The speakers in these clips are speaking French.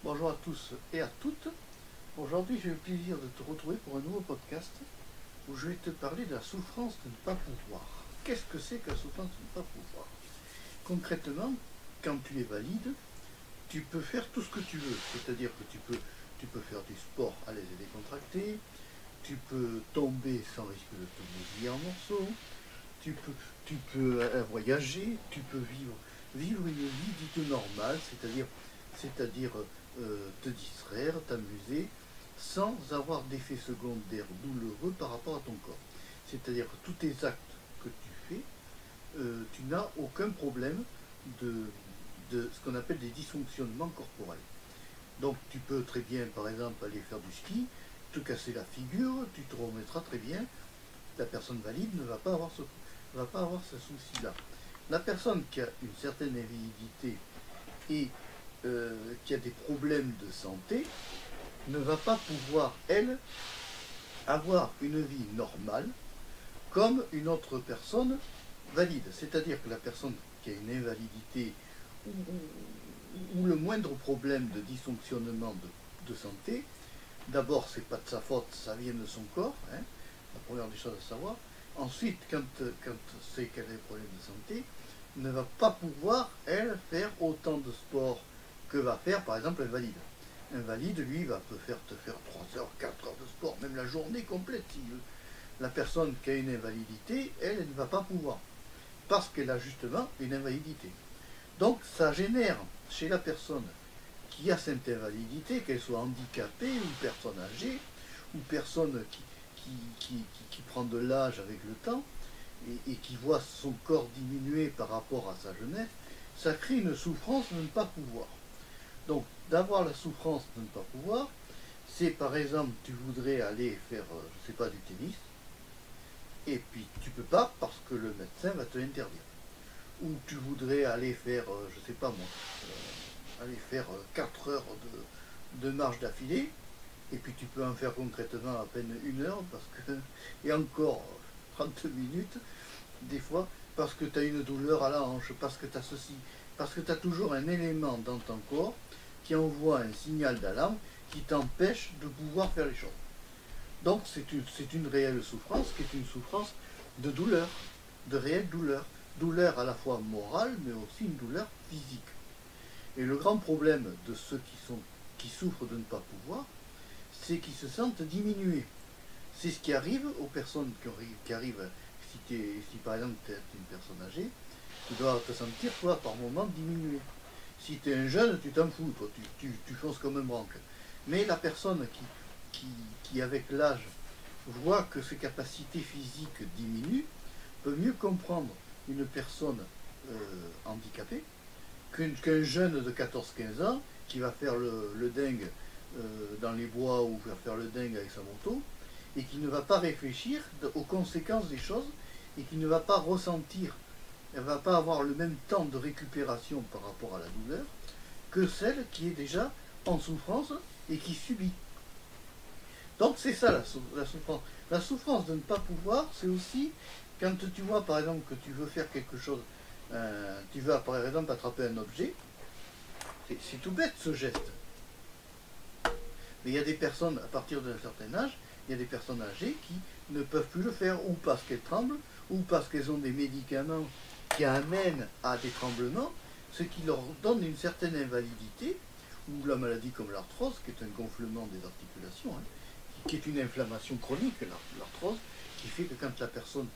Bonjour à tous et à toutes. Aujourd'hui, j'ai le plaisir de te retrouver pour un nouveau podcast où je vais te parler de la souffrance de ne pas pouvoir. Qu'est-ce que c'est que la souffrance de ne pas pouvoir? Concrètement, quand tu es valide, tu peux faire tout ce que tu veux. C'est-à-dire que tu peux faire du sport à l'aise et décontracté, tu peux tomber sans risque de te bousiller en morceaux, tu peux voyager, tu peux vivre une vie dite normale, c'est-à-dire te distraire, t'amuser, sans avoir d'effet secondaire douloureux par rapport à ton corps. C'est-à-dire que tous tes actes que tu fais, tu n'as aucun problème de ce qu'on appelle des dysfonctionnements corporels. Donc tu peux très bien, par exemple, aller faire du ski, te casser la figure, tu te remettras très bien. La personne valide ne va pas avoir ce souci-là. La personne qui a une certaine invalidité et qui a des problèmes de santé ne va pas pouvoir, elle, avoir une vie normale comme une autre personne valide. C'est-à-dire que la personne qui a une invalidité ou le moindre problème de dysfonctionnement de santé, d'abord, c'est pas de sa faute, ça vient de son corps, hein, la première des choses à savoir. Ensuite, quand c'est qu'elle a des problèmes de santé, ne va pas pouvoir, elle, faire autant de sport que va faire, par exemple, un valide. Un valide, lui, te faire 3 heures, 4 heures de sport, même la journée complète. Si la personne qui a une invalidité, elle ne va pas pouvoir, parce qu'elle a justement une invalidité. Donc, ça génère chez la personne qui a cette invalidité, qu'elle soit handicapée ou personne âgée, ou personne qui prend de l'âge avec le temps, et qui voit son corps diminuer par rapport à sa jeunesse, ça crée une souffrance de ne pas pouvoir. Donc, d'avoir la souffrance de ne pas pouvoir, c'est par exemple, tu voudrais aller faire, je ne sais pas, du tennis, et puis tu peux pas parce que le médecin va te l'interdire. Ou tu voudrais aller faire, je ne sais pas moi, aller faire 4 heures de marche d'affilée, et puis tu peux en faire concrètement à peine 1 heure, et encore 30 minutes, des fois, parce que tu as une douleur à la hanche, parce que tu as ceci, parce que tu as toujours un élément dans ton corps qui envoie un signal d'alarme qui t'empêche de pouvoir faire les choses. Donc c'est une réelle souffrance qui est une souffrance de douleur, de réelle douleur. Douleur à la fois morale, mais aussi une douleur physique. Et le grand problème de ceux qui souffrent de ne pas pouvoir, c'est qu'ils se sentent diminués. C'est ce qui arrive aux personnes qui arrivent, si par exemple tu es une personne âgée, tu dois te sentir, toi, par moment, diminué. Si tu es un jeune, tu t'en fous, toi, tu fonces comme un branque. Mais la personne qui avec l'âge, voit que ses capacités physiques diminuent, peut mieux comprendre une personne handicapée qu'un jeune de 14-15 ans qui va faire le dingue dans les bois ou va faire le dingue avec sa moto et qui ne va pas réfléchir aux conséquences des choses et qui ne va pas ressentir, elle ne va pas avoir le même temps de récupération par rapport à la douleur que celle qui est déjà en souffrance et qui subit. Donc c'est ça la souffrance. La souffrance de ne pas pouvoir, c'est aussi quand tu vois par exemple que tu veux faire quelque chose, tu veux par exemple attraper un objet, c'est tout bête ce geste. Mais il y a des personnes, à partir d'un certain âge, il y a des personnes âgées qui ne peuvent plus le faire, ou parce qu'elles tremblent, ou parce qu'elles ont des médicaments qui amènent à des tremblements, ce qui leur donne une certaine invalidité, ou la maladie comme l'arthrose, qui est un gonflement des articulations, hein, qui est une inflammation chronique, l'arthrose, qui fait que quand la personne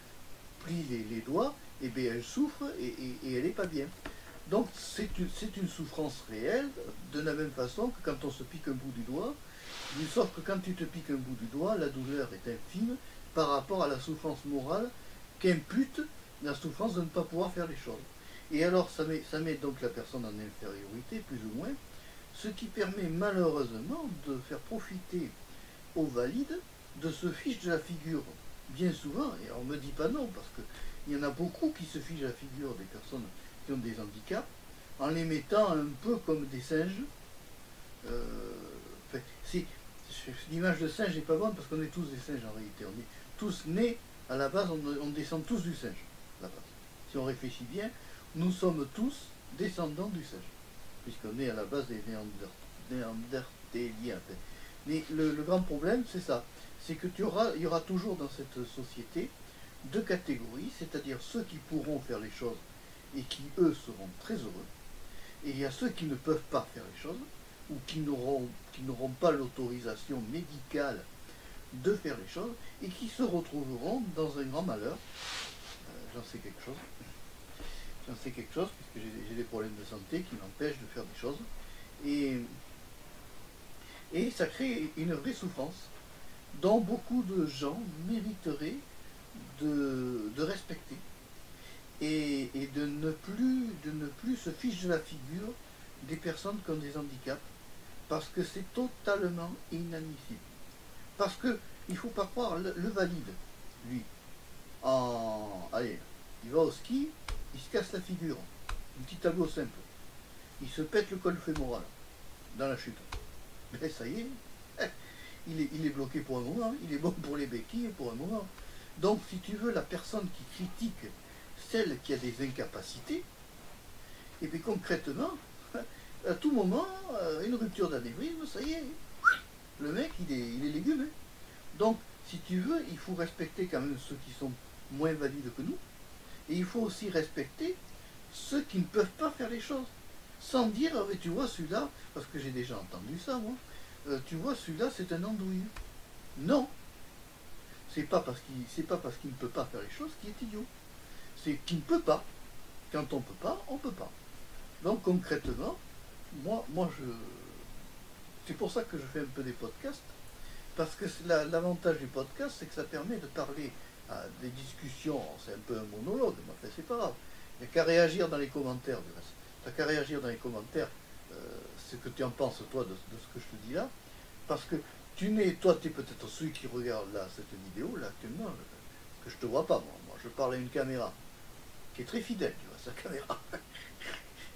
plie les doigts, eh bien, elle souffre et elle n'est pas bien. Donc c'est une souffrance réelle, de la même façon que quand on se pique un bout du doigt, sauf que quand tu te piques un bout du doigt, la douleur est infime par rapport à la souffrance morale qu'impute la souffrance de ne pas pouvoir faire les choses. Et alors ça met donc la personne en infériorité, plus ou moins, ce qui permet malheureusement de faire profiter aux valides de se fiche de la figure. Bien souvent, et on ne me dit pas non, parce qu'il y en a beaucoup qui se fichent de la figure des personnes qui ont des handicaps, en les mettant un peu comme des singes. L'image de singe n'est pas bonne parce qu'on est tous des singes en réalité. On est tous nés, à la base, on descend tous du singe. À la base. Si on réfléchit bien, nous sommes tous descendants du singe, puisqu'on est à la base des néandertélien. Mais le grand problème, c'est ça. C'est que il y aura toujours dans cette société deux catégories, c'est-à-dire ceux qui pourront faire les choses et qui, eux, seront très heureux. Et il y a ceux qui ne peuvent pas faire les choses, ou qui n'auront pas l'autorisation médicale de faire les choses, et qui se retrouveront dans un grand malheur. J'en sais quelque chose. J'en sais quelque chose, puisque j'ai des problèmes de santé qui m'empêchent de faire des choses. Et ça crée une vraie souffrance, dont beaucoup de gens mériteraient de respecter. Et de ne plus se ficher de la figure des personnes qui ont des handicaps, parce que c'est totalement inadmissible. Parce que, il ne faut pas croire, le valide, lui, allez, il va au ski, il se casse la figure, un petit tableau simple, il se pète le col fémoral, dans la chute. Mais ça y est, il est bloqué pour un moment, il est bon pour les béquilles pour un moment. Donc, si tu veux, la personne qui critique celle qui a des incapacités, et puis concrètement, à tout moment, une rupture d'anévrisme, ça y est, le mec, il est légume. Donc, si tu veux, il faut respecter quand même ceux qui sont moins valides que nous, et il faut aussi respecter ceux qui ne peuvent pas faire les choses, sans dire, ah, mais tu vois, celui-là, parce que j'ai déjà entendu ça, moi, tu vois, celui-là, c'est un andouille. Non, c'est pas parce qu'il ne peut pas faire les choses qu'il est idiot. C'est qu'il ne peut pas. Quand on peut pas, on peut pas. Donc concrètement, c'est pour ça que je fais un peu des podcasts, parce que l'avantage du podcast, c'est que ça permet de parler à des discussions, c'est un peu un monologue, mais enfin, c'est pas grave. Il n'y a qu'à réagir dans les commentaires, du reste. Tu n'as qu'à réagir dans les commentaires ce que tu en penses, toi, de ce que je te dis là, parce que toi, tu es peut-être celui qui regarde là cette vidéo, là, actuellement, que je te vois pas, moi. Moi, je parle à une caméra qui est très fidèle, tu vois, sa caméra.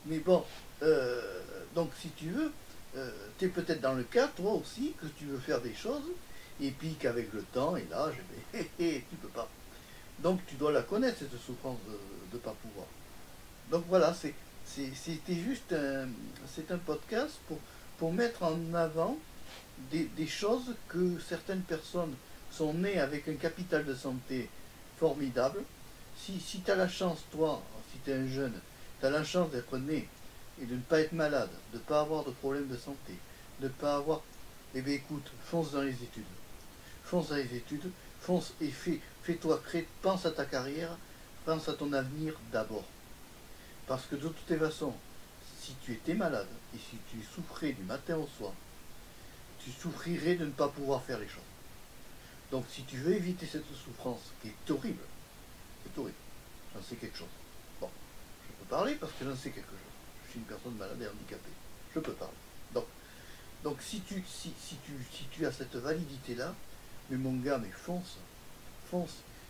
Mais bon, donc si tu veux, tu es peut-être dans le cas, toi aussi, que tu veux faire des choses, et puis qu'avec le temps et l'âge, tu peux pas. Donc tu dois la connaître, cette souffrance de ne pas pouvoir. Donc voilà, c'était juste c'est un podcast pour mettre en avant des choses que certaines personnes sont nées avec un capital de santé formidable. Si tu as la chance, toi, si tu es un jeune, tu as la chance d'être né et de ne pas être malade, de ne pas avoir de problème de santé, de ne pas avoir... Eh bien écoute, fonce dans les études. Fonce dans les études, fonce et fais-toi créer, pense à ta carrière, pense à ton avenir d'abord. Parce que de toutes les façons, si tu étais malade et si tu souffrais du matin au soir, tu souffrirais de ne pas pouvoir faire les choses. Donc si tu veux éviter cette souffrance qui est horrible, c'est horrible, j'en sais quelque chose. Bon, je peux parler parce que j'en sais quelque chose. Je suis une personne malade et handicapée. Je peux parler. Donc si tu as cette validité-là, mais mon gars, mais fonce.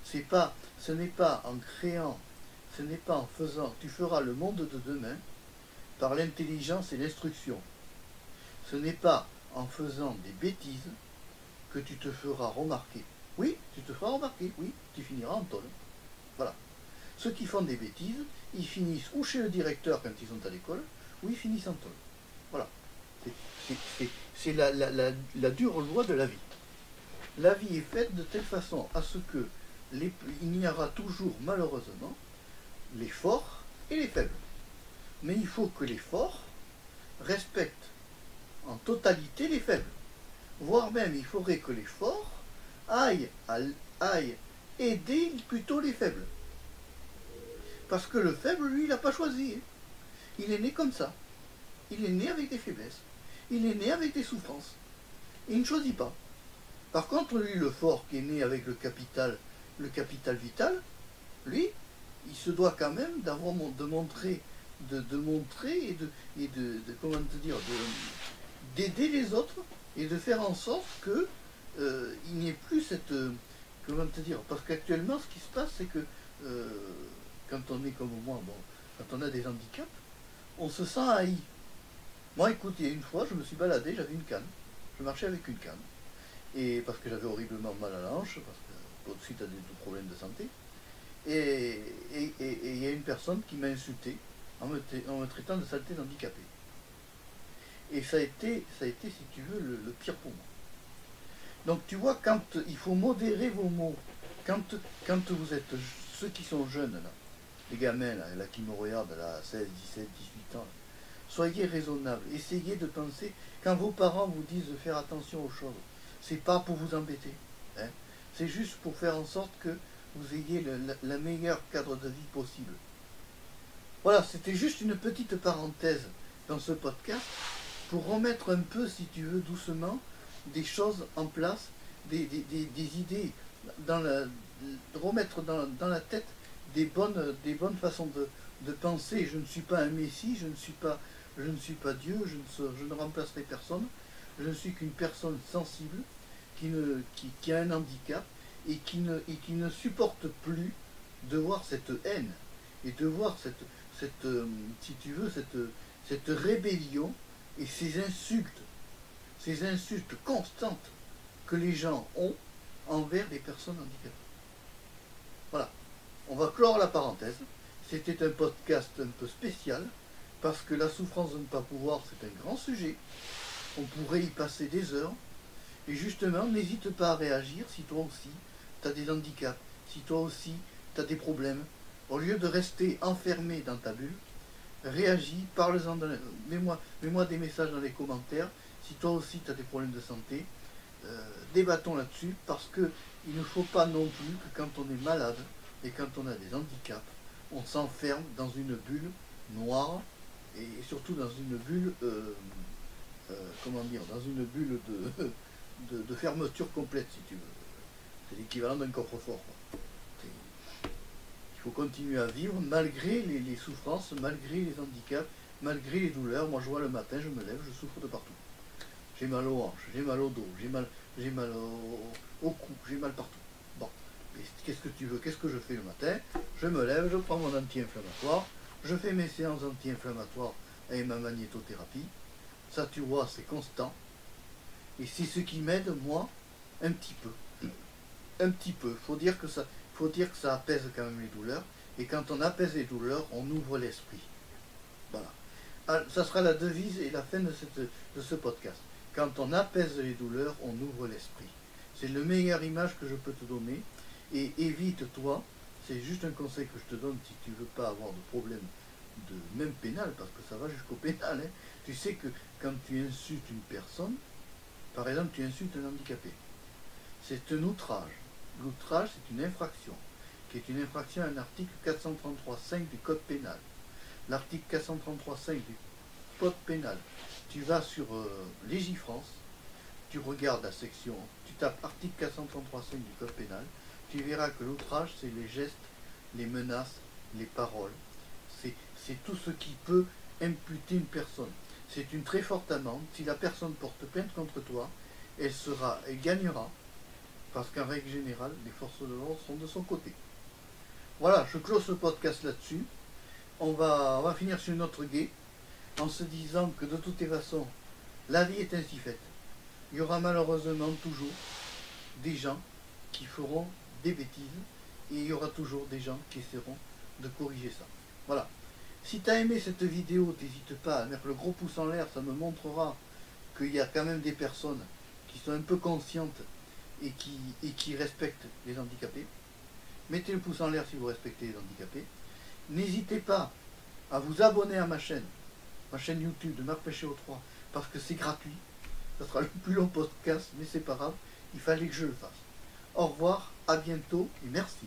Ce n'est pas en créant, ce n'est pas en faisant, tu feras le monde de demain par l'intelligence et l'instruction. Ce n'est pas en faisant des bêtises que tu te feras remarquer. Oui, tu te feras remarquer, oui, tu finiras en tôle. Voilà. Ceux qui font des bêtises, ils finissent ou chez le directeur quand ils sont à l'école, ou ils finissent en tôle. Voilà. C'est la dure loi de la vie. La vie est faite de telle façon à ce que il y aura toujours, malheureusement, les forts et les faibles. Mais il faut que les forts respectent en totalité les faibles. Voire même, il faudrait que les forts aillent aider plutôt les faibles. Parce que le faible, lui, il n'a pas choisi. Il est né comme ça. Il est né avec des faiblesses. Il est né avec des souffrances. Et il ne choisit pas. Par contre, lui, le fort qui est né avec le capital vital, lui, il se doit quand même de montrer et comment te dire, d'aider les autres et de faire en sorte que il n'y ait plus cette comment te dire, parce qu'actuellement ce qui se passe c'est que quand on est comme moi, bon, quand on a des handicaps, on se sent haï. Moi écoute, il y a une fois je me suis baladé, j'avais une canne, je marchais avec une canne, et parce que j'avais horriblement mal à la hanche, parce que toi aussi tu as des problèmes de santé, et il y a une personne qui m'a insulté en me traitant de saleté d'handicapé. Et ça a été, si tu veux, le pire pour moi. Donc tu vois, quand il faut modérer vos mots, quand vous êtes, ceux qui sont jeunes, là, les gamins là, qui me regardent là, 16, 17, 18 ans, là, soyez raisonnables, essayez de penser, quand vos parents vous disent de faire attention aux choses, c'est pas pour vous embêter, hein, c'est juste pour faire en sorte que vous ayez la meilleure cadre de vie possible. Voilà, c'était juste une petite parenthèse dans ce podcast pour remettre un peu, si tu veux, doucement, des choses en place, des idées, remettre dans la tête des bonnes façons de penser. Je ne suis pas un messie, je ne suis pas Dieu, je ne remplacerai personne. Je ne suis qu'une personne sensible qui a un handicap et qui ne supporte plus de voir cette haine et de voir si tu veux, cette rébellion et ces insultes constantes que les gens ont envers les personnes handicapées. Voilà, on va clore la parenthèse. C'était un podcast un peu spécial, parce que la souffrance de ne pas pouvoir, c'est un grand sujet. On pourrait y passer des heures. Et justement, n'hésite pas à réagir si toi aussi, tu as des handicaps, si toi aussi, tu as des problèmes. Au lieu de rester enfermé dans ta bulle, réagis, parle-en, mets-moi des messages dans les commentaires. Si toi aussi tu as des problèmes de santé, débattons là-dessus, parce qu'il ne faut pas non plus que quand on est malade et quand on a des handicaps, on s'enferme dans une bulle noire et surtout dans une bulle, dans une bulle de fermeture complète, si tu veux. C'est l'équivalent d'un coffre-fort. Il faut continuer à vivre malgré les souffrances, malgré les handicaps, malgré les douleurs. Moi je vois le matin, je me lève, je souffre de partout. J'ai mal aux hanches, j'ai mal au dos, j'ai mal au cou, j'ai mal partout. Bon, mais qu'est-ce que tu veux? Qu'est-ce que je fais le matin? Je me lève, je prends mon anti-inflammatoire, je fais mes séances anti-inflammatoires avec ma magnétothérapie. Ça, tu vois, c'est constant. Et c'est ce qui m'aide, moi, un petit peu. Un petit peu. Faut dire que ça apaise quand même les douleurs. Et quand on apaise les douleurs, on ouvre l'esprit. Voilà. Alors, ça sera la devise et la fin de ce podcast. Quand on apaise les douleurs, on ouvre l'esprit. C'est la meilleure image que je peux te donner. Et évite-toi, c'est juste un conseil que je te donne si tu ne veux pas avoir de problème, même pénal, parce que ça va jusqu'au pénal. Hein. Tu sais que quand tu insultes une personne, par exemple, tu insultes un handicapé, c'est un outrage. L'outrage, c'est une infraction, qui est une infraction à l'article 433.5 du Code pénal. L'article 433.5 du Code pénal, tu vas sur Légifrance, tu regardes la section, tu tapes article 433.5 du Code pénal, tu verras que l'outrage, c'est les gestes, les menaces, les paroles. C'est tout ce qui peut imputer une personne. C'est une très forte amende. Si la personne porte plainte contre toi, elle gagnera, parce qu'en règle générale, les forces de l'ordre sont de son côté. Voilà, je close ce podcast là-dessus. On va finir sur une autre gaie, en se disant que de toutes les façons, la vie est ainsi faite. Il y aura malheureusement toujours des gens qui feront des bêtises, et il y aura toujours des gens qui essaieront de corriger ça. Voilà. Si tu as aimé cette vidéo, n'hésite pas à mettre le gros pouce en l'air, ça me montrera qu'il y a quand même des personnes qui sont un peu conscientes et qui respectent les handicapés. Mettez le pouce en l'air si vous respectez les handicapés. N'hésitez pas à vous abonner à ma chaîne YouTube de Marc Péchéo 3, parce que c'est gratuit. Ça sera le plus long podcast, mais c'est pas grave, il fallait que je le fasse. Au revoir, à bientôt et merci.